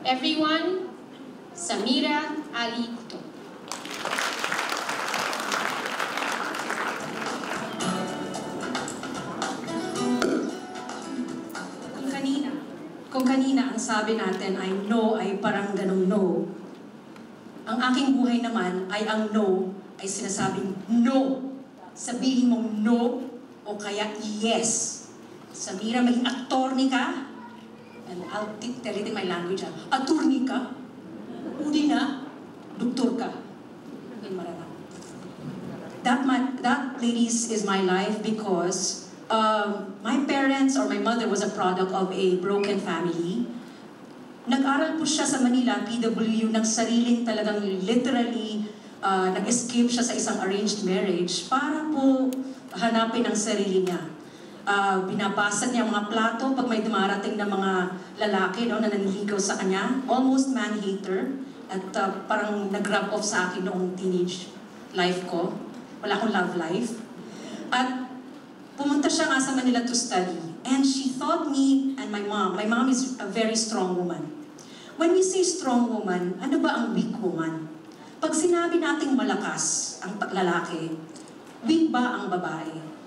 Everyone, Samira Ali Kuto. Kung kanina ang sabi natin ay no ay parang ganong no, ang aking buhay naman ay ang no ay sinasabing no. Sabihin mong no o kaya yes. Samira, maging attorney ka, and I'll tell it in my language, attorney ka, udi na, doktor ka. That ladies is my life because my parents or my mother was a product of a broken family. Nag-aral po siya sa Manila, PWU, ng sariling talagang literally nag-escape siya sa isang arranged marriage para po hanapin ang sarili niya. Binabasag niya ang mga plato pag may dumarating na mga lalaki no, na naniligaw sa kanya. Almost man-hater. At parang nag-rub off sa akin noong teenage life ko. Wala akong love life. At pumunta siya nga sa Manila to study. And she taught me and my mom is a very strong woman. When we say strong woman, ano ba ang weak woman? Pag sinabi nating malakas ang lalaki, weak ba ang babae?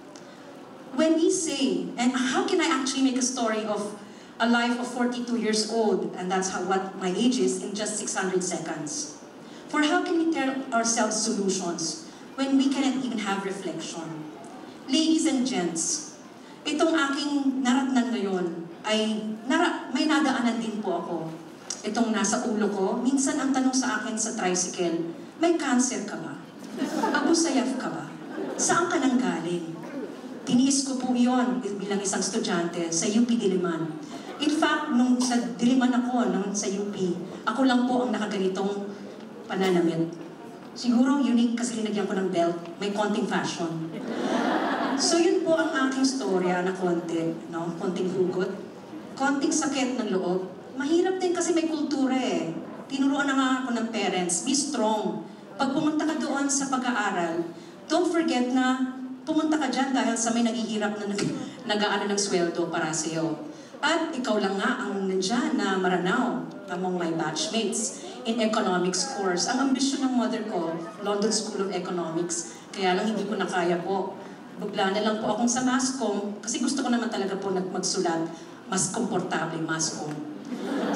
When we say, and how can I actually make a story of a life of 42 years old, and that's what my age is, in just 600 seconds? For how can we tell ourselves solutions when we cannot even have reflection? Ladies and gents, itong aking naratnan ngayon ay may nadaanan din po ako. Itong nasa ulo ko, minsan ang tanong sa akin sa tricycle, may cancer ka ba? Abu Sayyaf ka ba? Saan ka nang galing? Tiniis ko po yun bilang isang estudyante sa UP Diliman. In fact, nung sa Diliman ako, sa UP, ako lang po ang nakaganitong pananamit. Siguro unique kasi linagyan ko ng belt, may konting fashion. So yun po ang aking storya na konti, no? Konting hugot, konting sakit ng loob. Mahirap din kasi may kultura eh. Tinuruan na nga ako ng parents, be strong. Pag pumunta ka doon sa pag-aaral, don't forget na pumunta ka dyan dahil sa may naghihirap na nag-aano ng sweldo para sa iyo. At ikaw lang nga ang nandyan na maranaw among my batchmates in economics course. Ang ambisyon ng mother ko, London School of Economics, kaya lang hindi ko na kaya po. Bigla na lang po akong sa MASCOM, kasi gusto ko naman talaga po magsulat, mas komportable MASCOM.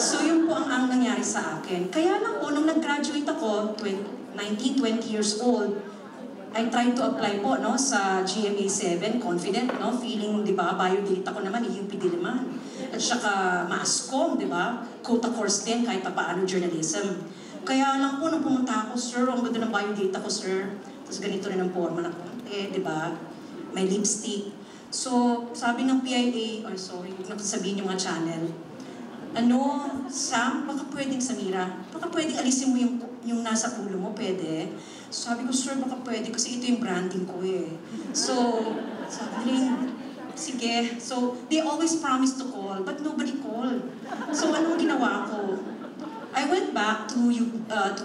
So yun po ang nangyari sa akin. Kaya lang po, nung nag-graduate ako, 19, 20 years old, I tried to apply po no, sa GMA 7, confident, no, feeling, di ba, biodata ko naman, UP Diliman. At saka MASCOM, di ba, quota course din, kahit paano journalism. Kaya lang po, nung pumunta ako, sir, ang ganda ng biodata ko, sir. Tapos ganito rin ang forma na konti, di ba, may lipstick. So, sabi ng PIA, or sorry, huwag na sabihin yung mga channel, ano, Sam, baka pwedeng Samira, baka pwedeng alisin mo yung nasa ulo mo, pwede? So, sabi ko, sir, baka pwede kasi ito yung branding ko eh. So, sabi nila, sige. So, they always promise to call, but nobody called. So, anong ginawa ko? I went back to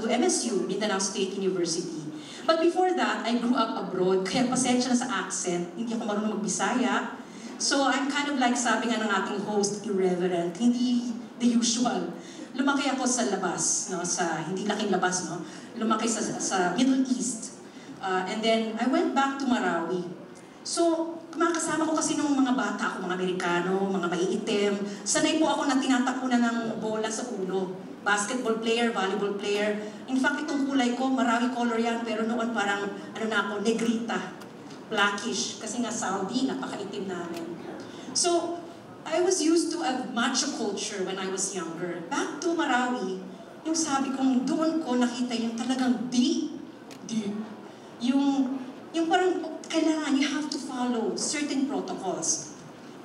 MSU, Mindanao State University. But before that, I grew up abroad, kaya pasensya na sa accent, hindi ako marunong mag-Bisaya. So, I'm kind of like sabi nga ng ating host, irreverent, hindi the usual. Lumaki ako sa labas, no? Hindi laking labas, no? Lumaki sa Middle East. And then, I went back to Marawi. So, kumakasama ko kasi nung mga bata ako, mga Amerikano, mga maiitim. Sanay po ako na tinatapunan ng bola sa ulo. Basketball player, volleyball player. In fact, itong kulay ko, Marawi color yan, pero noon parang, negrita. Blackish. Kasi nga Saudi, napakaitim namin. So, I was used to a macho culture when I was younger. Back to Marawi, yung sabi kong doon ko nakita yung talagang deep. Yung parang kailangan, you have to follow certain protocols.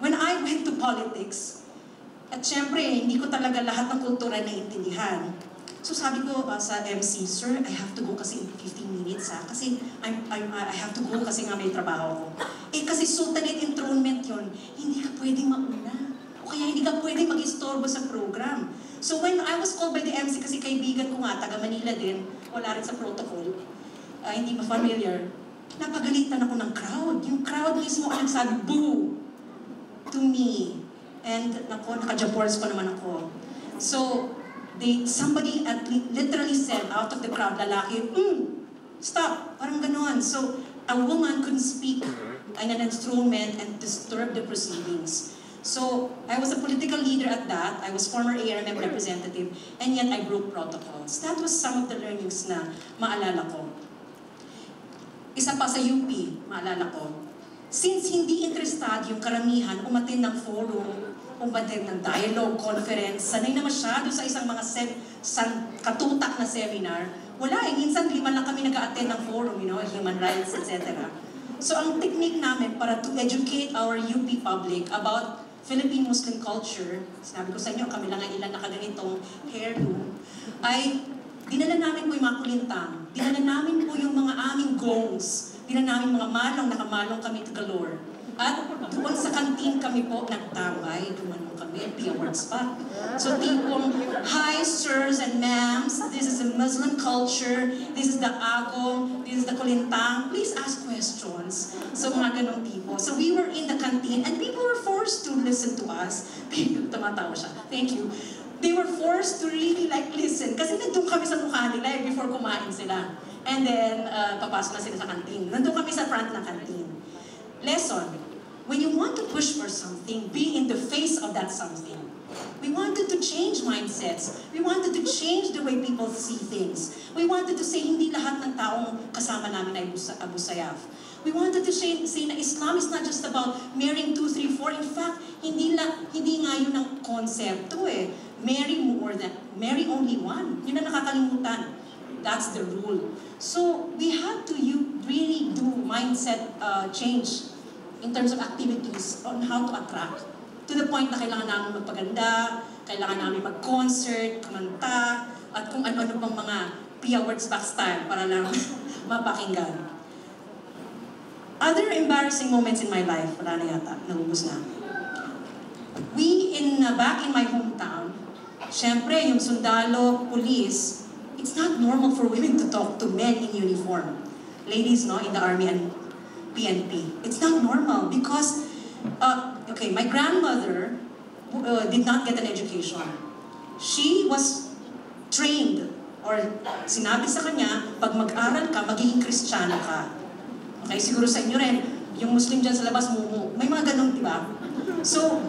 When I went to politics, at syempre, hindi ko talaga lahat ng kultura naiintindihan. So sabi ko sa MC, sir, I have to go kasi in 15 minutes kasi I have to go kasi nga may trabaho ko. Kasi Sultanate enthronement yun, hindi ka pwedeng mauna. O kaya hindi ka pwedeng mag-istorbo sa program. So when I was called by the MC, kasi kaibigan ko nga, taga Manila din, wala rin sa protocol, hindi pa familiar, napagalitan ako ng crowd. Yung crowd mismo ang nagsabi, boo! To me. And naka-Japors pa naman ako. So, somebody literally said out of the crowd, lalaki, stop, parang ganon. So a woman couldn't speak in an enthronement and disturb the proceedings. So I was a political leader at that. I was former ARMM representative, and yet I broke protocols. That was some of the learnings na maalala ko. Isa pa sa UP, maalala ko. Since hindi interested yung karamihan umattend ng forum, umattend ng dialogue, conference, sanay na masyado sa isang mga katutak na seminar, wala eh. Minsan 5 lang kami nag-attend ng forum, human rights, etc. So ang technique namin para to educate our UP public about Philippine Muslim culture, sinabi ko sa inyo, kami lang ang ilan nakaganitong hairdo, ay dinala namin po yung mga kulintang, dinala namin po yung mga aming gongs, dinala namin mga malong, nakamalong kami to galore. At doon sa kantin kami po nagtambay, dumanong kami, Pia Words pa. So tipong, hi sirs and ma'ams, this is a Muslim culture, this is the agong, this is the kulintang, please ask questions. So mga ganong tipo. So we were in the canteen and people were forced to listen to us. Tumatawa siya, thank you. They were forced to really listen kasi nandun kami sa mukha nila before kumain sila. And then, papasok na sila sa canteen. Nandun kami sa front ng canteen. Lesson, when you want to push for something, be in the face of that something. We wanted to change mindsets. We wanted to change the way people see things. We wanted to say, hindi lahat ng taong kasama namin ay Abu Sayyaf. We wanted to say na Islam is not just about marrying 2, 3, 4. In fact, hindi nga yun ang konsepto eh. Marry only one. Yun ang nakakalimutan. That's the rule. So we had to really do mindset change in terms of activities on how to attract. To the point na kailangan namin magpaganda, kailangan namin mag-concert, kumanta, at kung ano-ano pang mga Pia Words back style para lang mapakinggan. Other embarrassing moments in my life, wala na yata, naubos na. Back in my hometown, syempre yung sundalo, police, it's not normal for women to talk to men in uniform. Ladies, in the army and PNP. It's not normal because, my grandmother did not get an education. She was trained, or sinabi sa kanya, pag mag-aral ka, magiging Kristiyano ka. Okay, siguro sa inyo rin, yung Muslim dyan sa labas, may mga ganun, di ba? So,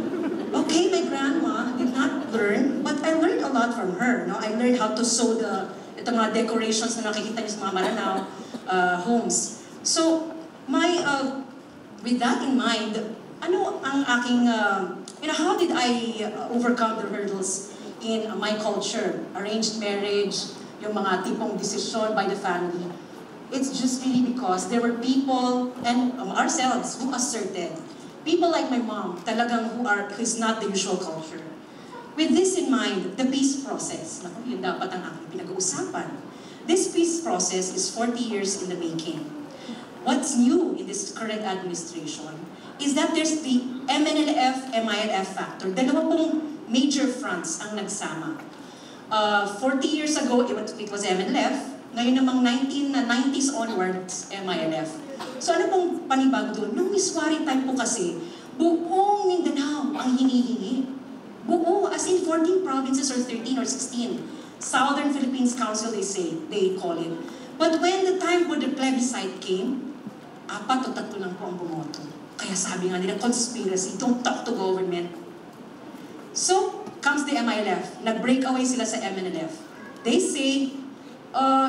okay, my grandma did not learn, but I learned a lot from her. I learned how to sew itong mga decorations na nakikita niyo sa mga Maranao homes. So, with that in mind, ano ang aking, how did I overcome the hurdles in my culture? Arranged marriage, yung mga tipong decision by the family. It's just really because there were people and ourselves who asserted. People like my mom, talagang who's not the usual culture. With this in mind, the peace process, yun dapat ang aking pinag-uusapan. This peace process is 40 years in the making. What's new in this current administration is that there's the MNLF, MILF factor. Dalawa pong major fronts ang nagsama. 40 years ago, it was MNLF. Ngayon namang 1990s onwards, MILF. So ano pong panibago doon? Nung Miswari time po kasi, buong Mindanao ang hinihingi. Buo, as in 14 provinces or 13 or 16. Southern Philippines Council, they call it. But when the time for the plebiscite came, 4 o 3 lang po ang bumoto. Kaya sabi nga nila, conspiracy, don't talk to government. So, comes the MILF. Nag-break away sila sa MNLF. They say,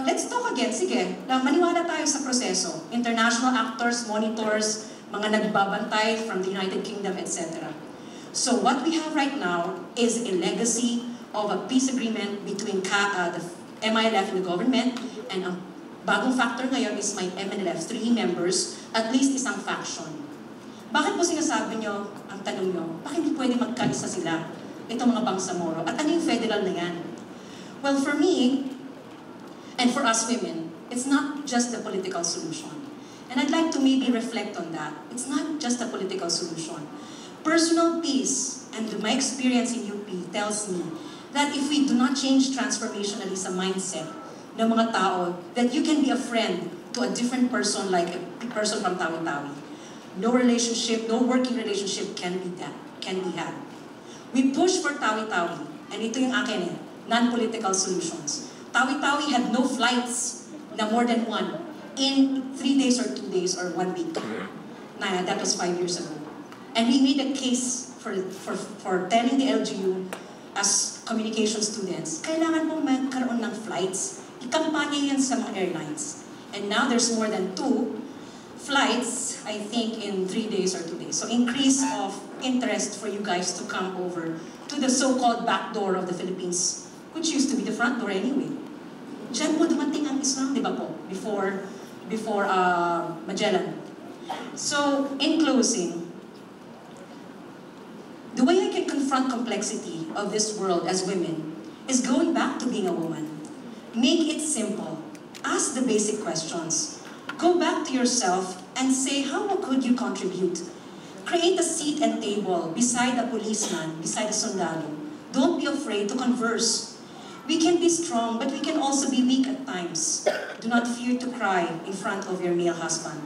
let's talk again. Sige, maniwala tayo sa proseso. International actors, monitors, mga nagbabantay from the United Kingdom, etc. So what we have right now is a legacy of a peace agreement between the MILF and the government. And ang bagong factor ngayon is my MNLF, 3 members, at least isang faction. Bakit po sinasabi nyo, ang tanong nyo, bakit hindi pwede magkaisa sila, itong mga Bangsamoro? At ano yung federal na yan? Well, for me, and for us women, it's not just the political solution. And I'd like to maybe reflect on that. It's not just a political solution. Personal peace, and my experience in UP tells me that if we do not change transformationally sa mindset ng mga tao, that you can be a friend to a different person like a person from Tawi-Tawi. No relationship, no working relationship can be had. We push for Tawi-Tawi, and ito yung akin non-political solutions. Tawi-Tawi had no flights na more than one in 3 days or 2 days or 1 week. That was 5 years ago. And we made a case for telling the LGU as communication students, kailangan mong magkaroon ng flights. Ikampanya yan sa mga airlines. And now there's more than 2 flights, I think, in 3 days or 2 days. So increase of interest for you guys to come over to the so-called back door of the Philippines, which used to be the front door anyway. Diyan po dumating ang Islam, di ba po? Before Magellan. So, in closing, the way I can confront complexity of this world as women is going back to being a woman. Make it simple. Ask the basic questions. Go back to yourself and say, how could you contribute? Create a seat and table beside a policeman, beside a sundalo. Don't be afraid to converse. We can be strong, but we can also be weak at times. Do not fear to cry in front of your male husband.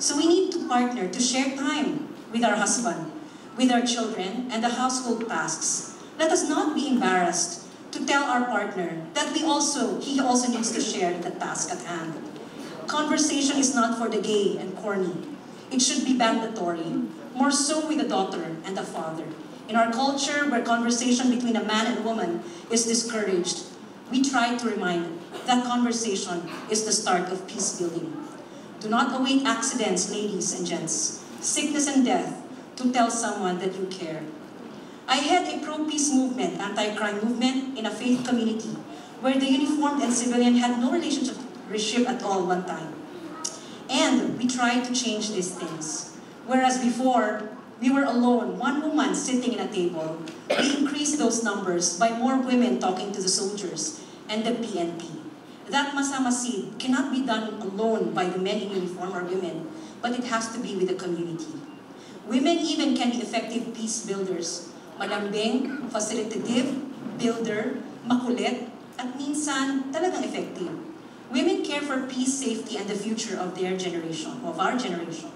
So we need to partner, to share time with our husband, with our children, and the household tasks. Let us not be embarrassed to tell our partner that he also needs to share the task at hand. Conversation is not for the gay and corny. It should be mandatory, more so with a daughter and a father. In our culture, where conversation between a man and woman is discouraged, we try to remind that conversation is the start of peace building. Do not await accidents, ladies and gents, sickness and death, to tell someone that you care. I had a pro-peace movement, anti-crime movement in a faith community where the uniformed and civilian had no relationship at all one time. And we tried to change these things. Whereas before, we were alone, one woman sitting in a table. We increased those numbers by more women talking to the soldiers and the PNP. That masamasid cannot be done alone by the men in uniform or women, but it has to be with the community. Women even can be effective peace builders. Malambing, facilitative, builder, makulit, at minsan talagang effective. Women care for peace, safety, and the future of their generation, of our generation.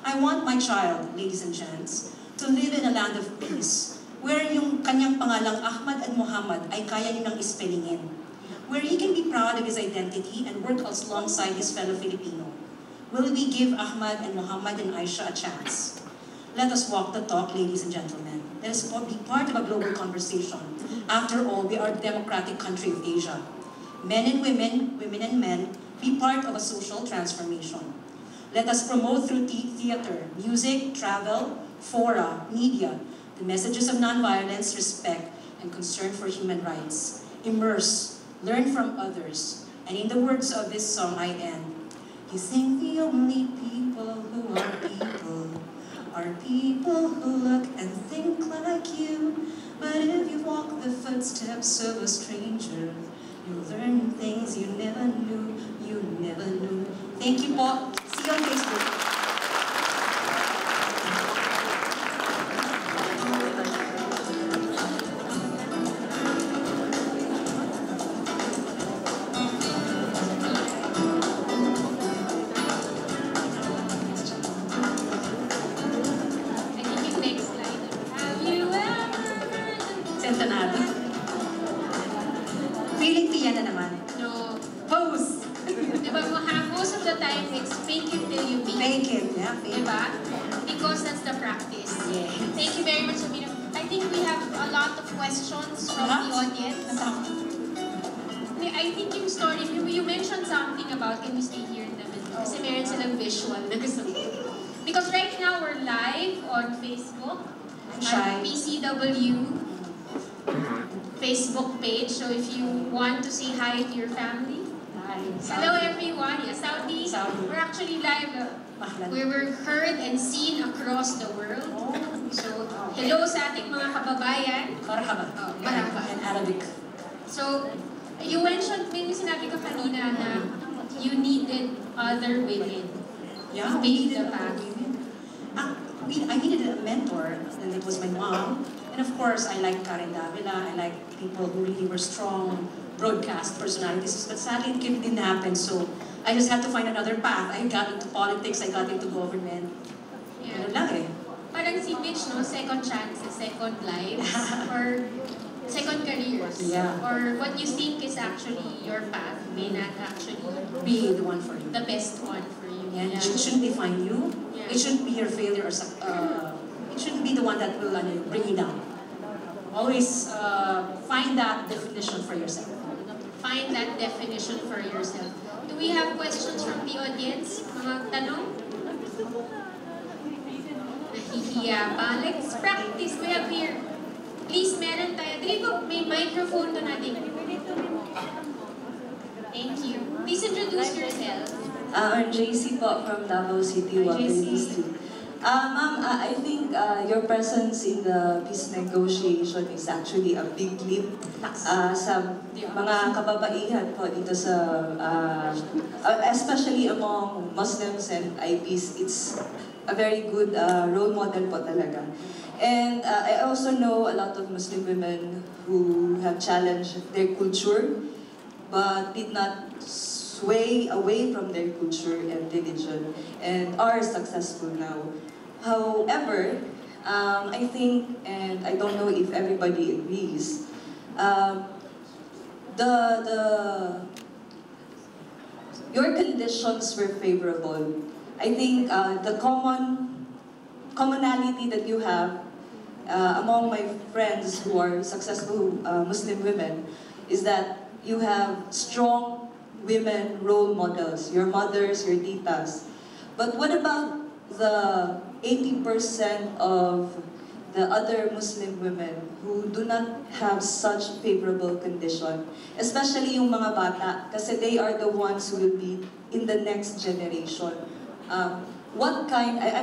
I want my child, ladies and gents, to live in a land of peace, where yung kanyang pangalang Ahmad and Muhammad ay kaya nilang ispellingin, where he can be proud of his identity and work alongside his fellow Filipino. Will we give Ahmad and Muhammad and Aisha a chance? Let us walk the talk, ladies and gentlemen. Let us be part of a global conversation. After all, we are a democratic country of Asia. Men and women, women and men, be part of a social transformation. Let us promote through theater, music, travel, fora, media, the messages of nonviolence, respect, and concern for human rights. Immerse, learn from others, and in the words of this song I end, you think the only people who are people who look and think like you, but if you walk the footsteps of a stranger, you'll learn things you never knew, Thank you po. See you on Facebook. Centenado. Feeling ko yan na naman. No. Pose! Diba, most of the time, it's fake it till you make it. Fake it, yeah. Fake Diba? Because that's the practice. Yes. Thank you very much, Amina. I think we have a lot of questions from the audience. I think yung story, you mentioned something about, can we stay here in the middle? Kasi meron silang visual na gusto ko. Because right now, we're live on Facebook. Our PCW Facebook page. So if you want to say hi to your family. Hello everyone. Yeah, Saudi. We're actually live. We were heard and seen across the world. So hello sa ating mga kababayan. Marhaba. Marhaba. In Arabic. So you mentioned, may sinabi ka kanina na you needed other women. Yeah, we needed the path. I needed a mentor, and it was my mom. And of course, I like Karen Davila. I like people who really were strong broadcast personalities. But sadly, it didn't happen. So I just had to find another path. I got into politics. I got into government. Yeah. Ano lang eh. Parang si Mitch, no? Second chances, second lives. Or second careers. Yeah. Or what you think is actually your path may not actually Be the one for you. the best one for you. And it shouldn't define you. Yeah. It shouldn't be your failure or it shouldn't be the one that will bring you down. Always find that definition for yourself. Find that definition for yourself. Do we have questions from the audience? Mga tanong? Nahihiya pa. Let's practice. We have here. Please, meron tayo. Dili po, may microphone to natin. Thank you. Please introduce yourself. I'm JC po from Davao City, Hi, Water JC. District. Ma'am, I think your presence in the peace negotiation is actually a big leap sa mga kababaihan po dito sa, especially among Muslims and IPs. It's a very good role model po talaga. And I also know a lot of Muslim women who have challenged their culture but did not sway away from their culture and religion and are successful now. However, I think, and I don't know if everybody agrees, your conditions were favorable. I think the commonality that you have among my friends who are successful Muslim women is that you have strong women role models, your mothers, your titas. But what about the 80% of the other Muslim women who do not have such favorable condition, especially yung mga bata, kasi they are the ones who will be in the next generation. I'm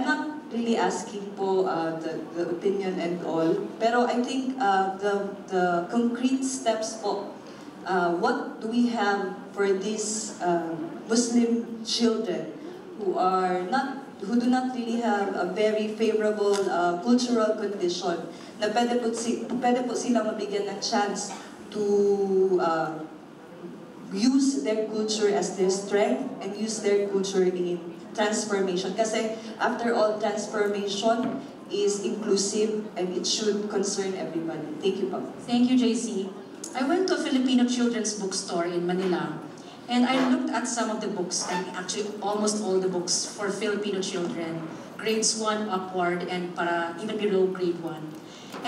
not really asking po the opinion and all, pero I think the concrete steps po, what do we have for these Muslim children who do not really have a very favorable cultural condition na pwede po silang mabigyan ng chance to use their culture as their strength and use their culture in transformation. Kasi after all, transformation is inclusive and it should concern everybody. Thank you po. Thank you, JC. I went to a Filipino children's bookstore in Manila. And I looked at some of the books, and actually almost all the books for Filipino children, grades 1 upward and para even below grade 1.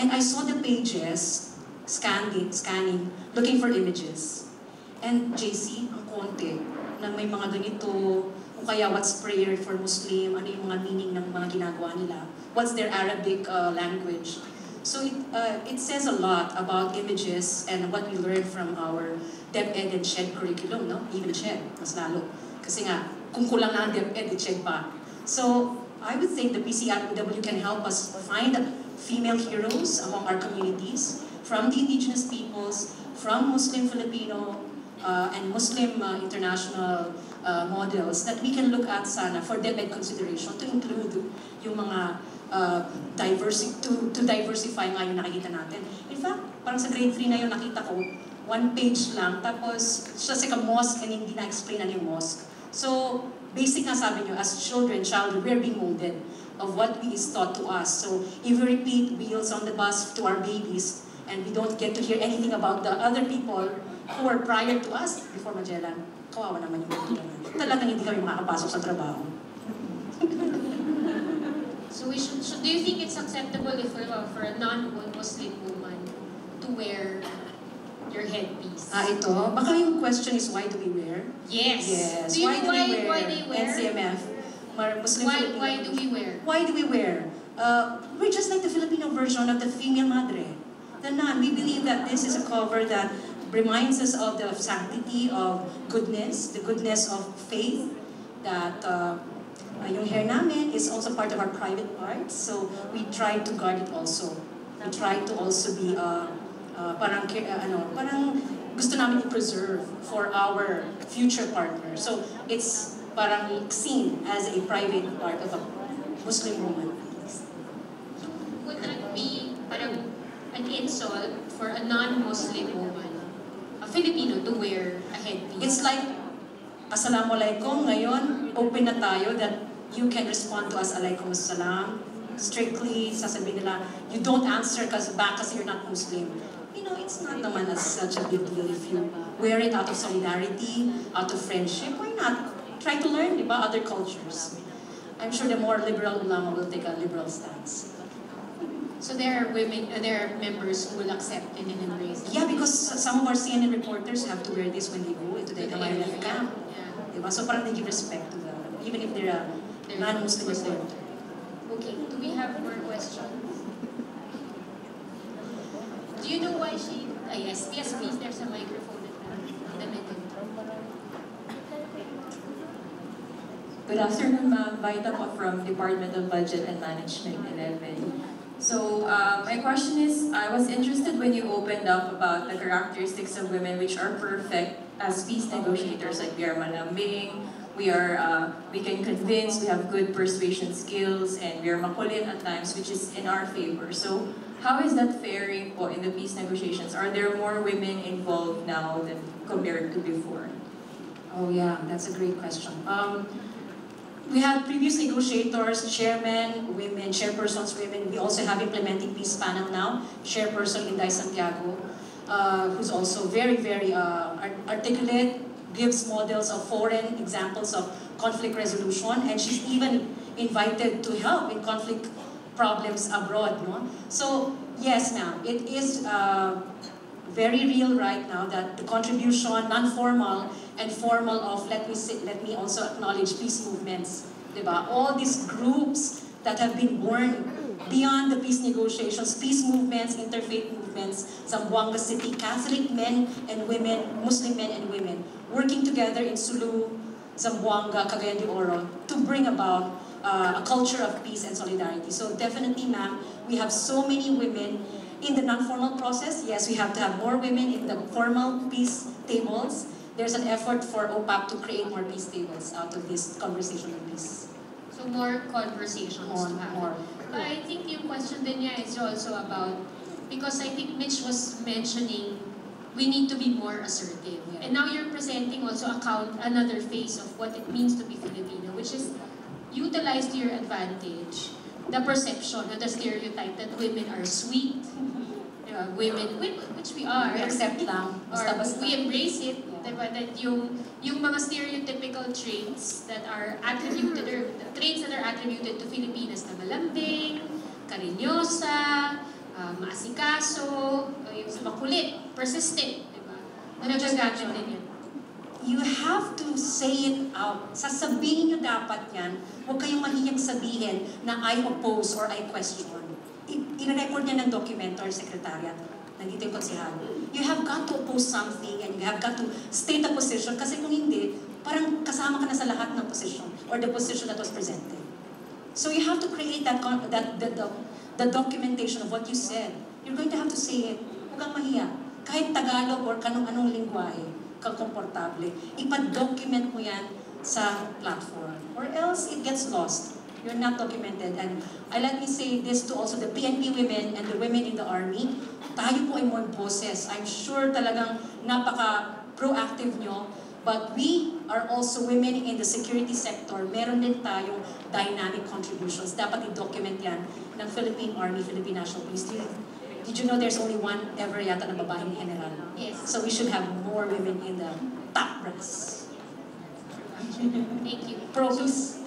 And I saw the pages, scanning, looking for images. And JC, ang konti, na may mga ganito, o kaya what's prayer for Muslim, ano yung mga meaning ng mga ginagawa nila, what's their Arabic language. So it says a lot about images and what we learned from our DepEd and SHED curriculum, no? Even SHED, mas lalo. Kasi nga, kung kulang na ang DepEd, SHED pa. So I would think the PCRPW can help us find female heroes among our communities, from the indigenous peoples, from Muslim Filipino, and Muslim international models that we can look at sana for DepEd consideration to include yung mga to diversify nga yung nakikita natin. In fact, parang sa grade 3 na yung nakita ko, 1 page lang, tapos siya sa mosque and hindi na-explain na yung mosque. So, basic nga sabi nyo, as childhood, we're being molded of what is taught to us. So, if we repeat wheels on the bus to our babies, and we don't get to hear anything about the other people who were prior to us, before Magellan, kawawa naman yung mga naman. Talagang hindi kami makakapasok sa trabaho. So do you think it's acceptable if for a non-Muslim woman to wear your headpiece? Ito. Baka yung question is, why do we wear? Yes. Yes. Do you know why they wear? NCMF. Muslim Why do we wear? Why do we wear? We're just like the Filipino version of the female madre. The nun. We believe that this is a cover that reminds us of the sanctity of goodness, the goodness of faith, that yung hair namin is also part of our private parts, so we try to guard it also. We try to also be parang gusto namin i-preserve for our future partner. So it's parang seen as a private part of a Muslim woman. Would that be parang an insult for a non-Muslim woman, a Filipino, to wear a headpiece? It's like, Assalamualaikum, ngayon, open na tayo that you can respond to us, alaikum assalam. Strictly, sasabihin nila, you don't answer kasi you're not Muslim. you know, it's not naman as such a big deal if you wear it out of solidarity, out of friendship. Why not? Try to learn about other cultures. I'm sure the more liberal ulama will take a liberal stance. So there are women, there are members who will accept it and embrace it. Yeah, because some of our CNN reporters have to wear this when they go into the MILF camp. Yeah. Diba? So parang they give respect to the, even if they're a non-Muslim reporter. Okay, do we have more questions? Do you know why she... yes, please, there's a microphone in the middle. Good afternoon, ma'am. Vita po from Department of Budget and Management 11. So, my question is, I was interested when you opened up about the characteristics of women which are perfect as peace negotiators, like we are malambing, we can convince, we have good persuasion skills, and we are makulit at times, which is in our favor. So, how is that faring po in the peace negotiations? Are there more women involved now than compared to before? Oh yeah, that's a great question. We had previous negotiators, chairmen, women, chairpersons, women. We also have implementing peace panel now, chairperson Inday Santiago, who's also very, very articulate, gives models of foreign examples of conflict resolution, and she's even invited to help in conflict problems abroad. No? So yes, ma'am, it is very real right now that the contribution, non-formal and formal of, let me also acknowledge peace movements, diba? All these groups that have been born beyond the peace negotiations, peace movements, interfaith movements, Zamboanga City, Catholic men and women, Muslim men and women, working together in Sulu, Zamboanga, Cagayan de Oro, to bring about a culture of peace and solidarity. So definitely, ma'am, we have so many women in the non-formal process. Yes, we have to have more women in the formal peace tables. There's an effort for OPAP to create more peace tables out of this conversation on peace. So more conversations to have. More. But I think yung question din niya is also about, because I think Mitch was mentioning, we need to be more assertive. Yeah. And now you're presenting also another face of what it means to be Filipino, which is utilize to your advantage the perception or the stereotype that women are sweet, women, which we are. We accept lang. Or Basta-basta. we embrace it, diba? That yung mga stereotypical traits that are attributed, or traits that are attributed to Filipinas na malambing, karinyosa, maasikaso, yung makulit, persistent, diba? Na nagagamit din yan. You have to say it out. Sasabihin nyo dapat yan. Huwag kayong mahiyang sabihin na I oppose or I question. I-record niya ng document or secretariat. Nandito yung konsehan. You have got to oppose something and you have got to state a position kasi kung hindi, parang kasama ka na sa lahat ng position or the position that was presented. So you have to create the documentation of what you said. You're going to have to say it. Huwag kang mahiya. Kahit Tagalog or anong lingwahe, kang komportable, ipa-document mo yan sa platform. Or else it gets lost. You're not documented. And let me say this to also the PNP women and the women in the army. Tayo po ay more boses. I'm sure talagang napaka-proactive nyo. But we are also women in the security sector. Meron din tayong dynamic contributions. Dapat i-document yan ng Philippine Army, Philippine National Police. Did you know there's only one ever yata na babaeng general? Yes. So we should have more women in the top brass. Thank you. Pro-peace.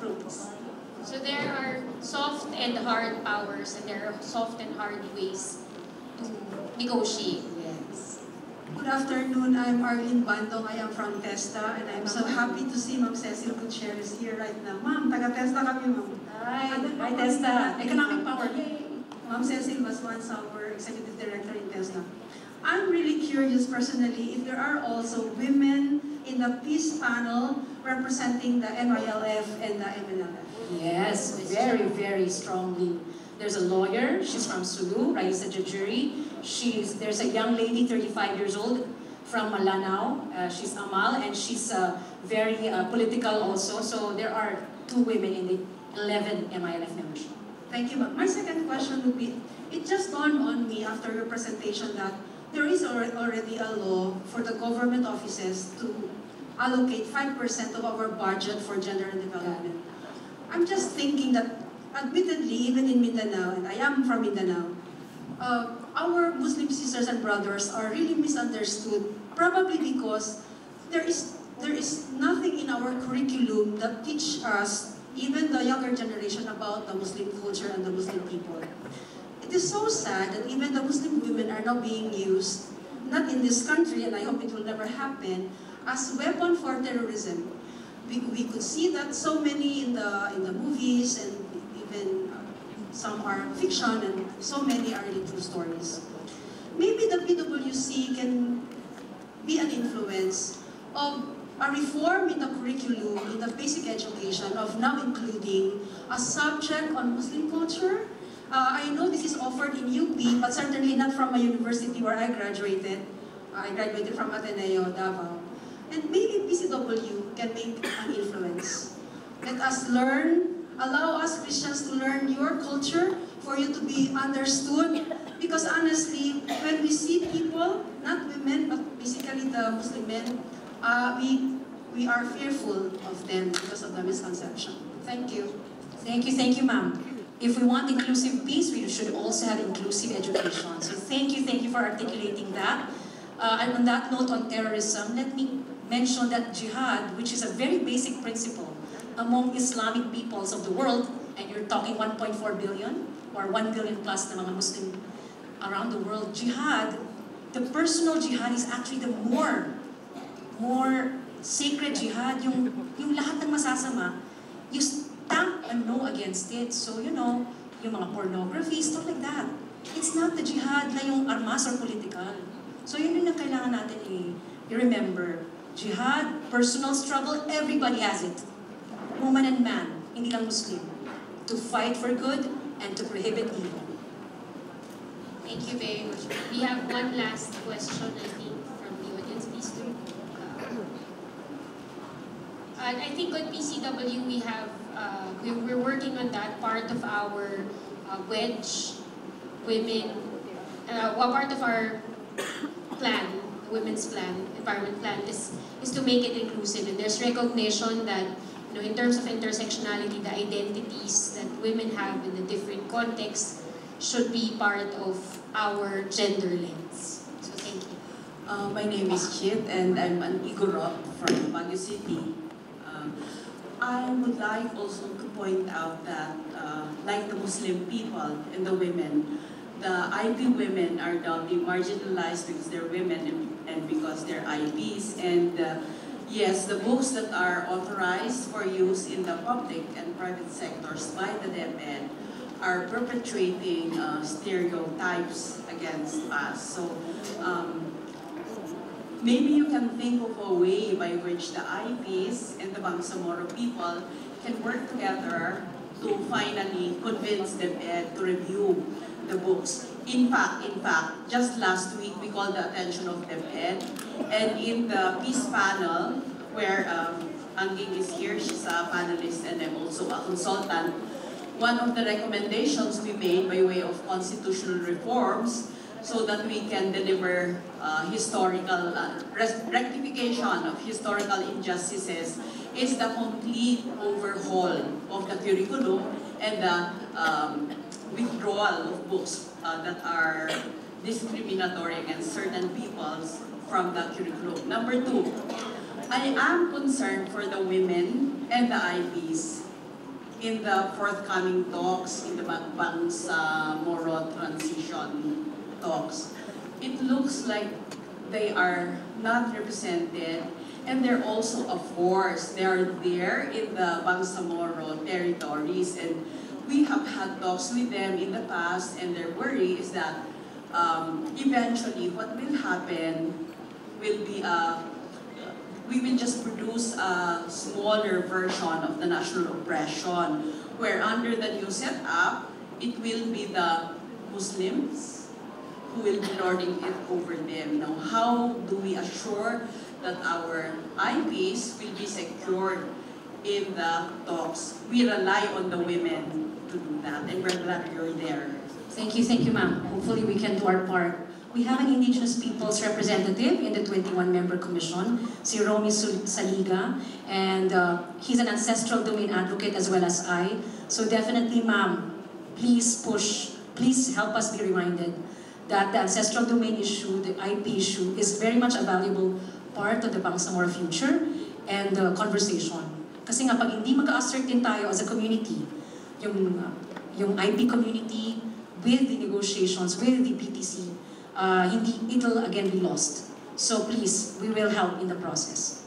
So there are soft and hard powers, and there are soft and hard ways to negotiate. Yes. Good afternoon, I'm Arlene Bandong. I am from TESTA, and I'm so happy to see Ma'am Cecil Gutierrez here right now. Ma'am, taga-TESTA kami, Ma'am. Hi, Testa. Economic power. Yay! Ma'am Cecil was once our executive director in TESTA. I'm really curious personally if there are also women in the peace panel representing the MILF and the MNLF. Yes, very, very strongly. There's a lawyer, she's from Sulu, Raisa Jajuri. There's a young lady, 35 years old, from Malanao. She's Amal, and she's very political also. So there are 2 women in the 11 MILF membership. Thank you, ma'am. My second question would be, it just dawned on me after your presentation that there is already a law for the government offices to allocate 5% of our budget for gender and development. I'm just thinking that, admittedly, even in Mindanao, and I am from Mindanao, our Muslim sisters and brothers are really misunderstood, probably because there is nothing in our curriculum that teach us, even the younger generation, about the Muslim culture and the Muslim people. It is so sad that even the Muslim women are now being used, not in this country, and I hope it will never happen, as weapon for terrorism. We could see that so many in the movies, and even some are fiction, and so many are really true stories. Maybe the PWC can be an influence of a reform in the curriculum, in the basic education, of now including a subject on Muslim culture. I know this is offered in UP, but certainly not from a university where I graduated. I graduated from Ateneo, Davao. And maybe PCW can make an influence. Let us learn, allow us Christians to learn your culture for you to be understood. Because honestly, when we see people, not women, but basically the Muslim men, we are fearful of them because of the misconception. Thank you. Thank you, ma'am. If we want inclusive peace, we should also have inclusive education. So thank you for articulating that. And on that note on terrorism, let me mention that jihad, which is a very basic principle among Islamic peoples of the world, and you're talking 1.4 billion or 1 billion plus na mga Muslim around the world, jihad, the personal jihad is actually the more sacred jihad, yung lahat ng masasama, you stamp a no against it. So, you know, yung mga pornography, stuff like that. It's not the jihad na yung armas or political. So, yun yung kailangan natin i-remember. Jihad, personal struggle, everybody has it. Woman and man, hindi lang Muslim. To fight for good and to prohibit evil. Thank you very much. We have one last question, I think, from the audience. Please do. I think on PCW we have, we're working on that part of our wedge women, part of our plan, women's plan, environment plan is to make it inclusive. And there's recognition that, you know, in terms of intersectionality, the identities that women have in the different contexts should be part of our gender lens. So thank you. My name is Chit, and I'm an Igorot from Baguio City. I would like also to point out that, like the Muslim people and the women, the IB women are doubly marginalized because they're women and because they're IBs. And yes, the books that are authorized for use in the public and private sectors by the DepEd are perpetuating stereotypes against us. So maybe you can think of a way by which the IPs and the Bangsamoro people can work together to finally convince DepEd to review the books. In fact, just last week we called the attention of DepEd, and in the peace panel, where Anging is here, she's a panelist and I'm also a consultant, one of the recommendations we made by way of constitutional reforms so that we can deliver historical rectification of historical injustices is the complete overhaul of the curriculum and the withdrawal of books that are discriminatory against certain peoples from the curriculum. Number two, I am concerned for the women and the IBs in the forthcoming talks, in the Bangsamoro transition talks. It looks like they are not represented, and they're also a force. They are there in the Bangsamoro territories, and we have had talks with them in the past, and their worry is that eventually what will happen will be we will just produce a smaller version of the national oppression, where under the new setup, it will be the Muslims who will be lording it over them. Now, how do we assure that our IPs will be secured in the talks? We rely on the women to do that, and we're glad you're there. Thank you, ma'am. Hopefully we can do our part. We have an Indigenous Peoples representative in the 21-member commission, si Romy Saliga, and he's an ancestral domain advocate as well as I. So definitely, ma'am, please push, please help us be reminded that the ancestral domain issue, the IP issue, is very much a valuable part of the Bangsamoro future and the conversation. Kasi nga, pag hindi mag-ascertain tayo as a community, yung IP community with the negotiations, with the PTC, it'll again be lost. So please, we will help in the process.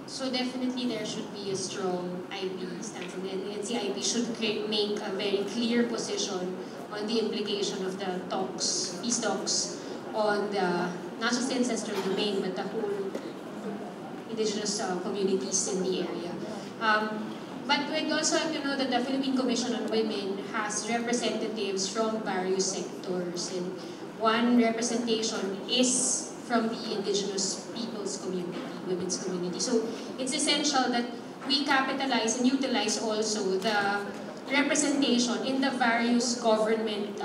So definitely there should be a strong IP stance, and the NCIP should make a very clear position on the implication of the talks, peace talks, on the not just the ancestral domain but the whole indigenous communities in the area. But we'd also have to know that the Philippine Commission on Women has representatives from various sectors, and one representation is from the indigenous people's community, women's community. So it's essential that we capitalize and utilize also the representation in the various government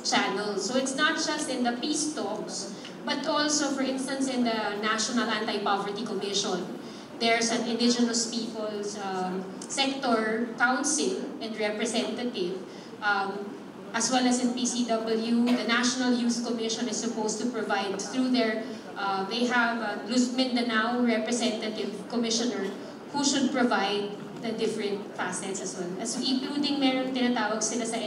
channels. So it's not just in the peace talks, but also, for instance, in the National Anti-Poverty Commission. There's an Indigenous Peoples Sector Council and representative, as well as in PCW. The National Youth Commission is supposed to provide through their, they have a Luz Mindanao representative commissioner who should provide the different facets as well. As including meron tinatawag sila sa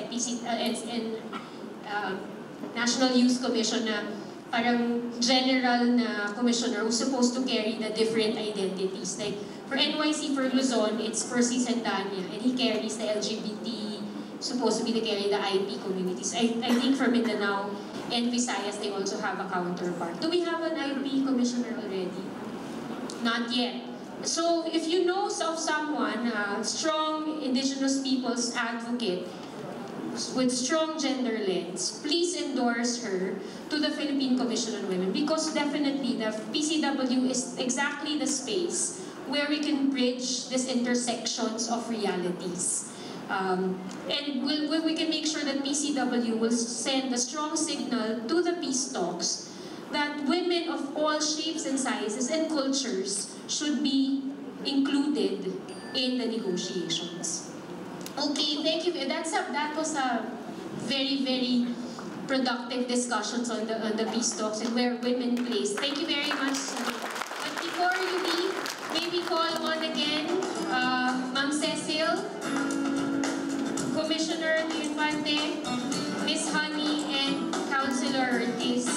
National Youth Commission na parang general na commissioner who's supposed to carry the different identities. Like for NYC, for Luzon, it's Percy Santana, and he carries the LGBT, supposed to be to carry the IP communities. I think for Mindanao and Visayas, they also have a counterpart. Do we have an IP commissioner already? Not yet. So if you know of someone, a strong indigenous people's advocate, with strong gender lens, please endorse her to the Philippine Commission on Women, because definitely the PCW is exactly the space where we can bridge these intersections of realities. And we can make sure that PCW will send a strong signal to the peace talks that women of all shapes and sizes and cultures should be included in the negotiations. Okay, thank you. That was a very, very productive discussions on the peace talks and where women place. Thank you very much. But before you leave, maybe call on again Ma'am Cecil, Commissioner Infante, Miss Honey, and Councilor Ortiz.